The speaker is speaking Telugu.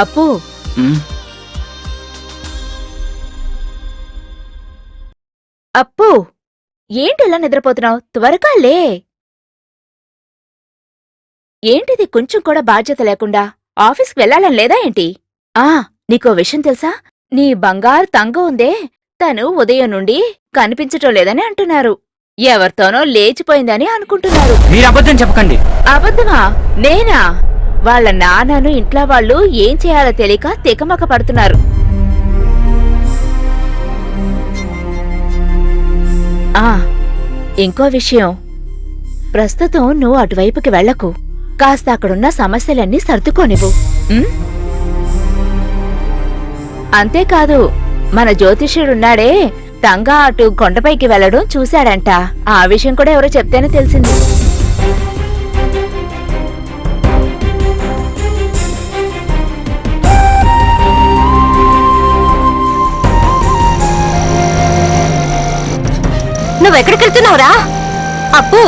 అప్పు అప్పు ఏంటి ఇలా నిద్రపోతున్నావు? త్వరగా లే. ఏంటిది కొంచెం కూడా బాధ్యత లేకుండా? ఆఫీస్కి వెళ్లాలని లేదా ఏంటి? నీకో విషయం తెలుసా? నీ బంగారు తంగం ఉందే, తను ఉదయం నుండి కనిపించటం లేదని అంటున్నారు. ఎవరితోనో లేచిపోయిందని అనుకుంటున్నారు. మీరు అబద్ధం చెప్పకండి. అబద్ధమా? నేనా? వాళ్ళ నాన్నను ఇంట్లో వాళ్ళు ఏం చేయాలో తెలియక తికమక పడుతున్నారు. ఇంకో విషయం, ప్రస్తుతం నువ్వు అటువైపుకి వెళ్లకు. కాస్త అక్కడున్న సమస్యలన్నీ సర్దుకోనివ్వు. అంతేకాదు, మన జ్యోతిష్యుడున్నాడే, తంగా అటు కొండపైకి వెళ్లడం చూశాడంట. ఆ విషయం కూడా ఎవరో చెప్తేనే తెలిసింది. నువ్వెక్కడికెళ్తున్నావురా? అప్పు,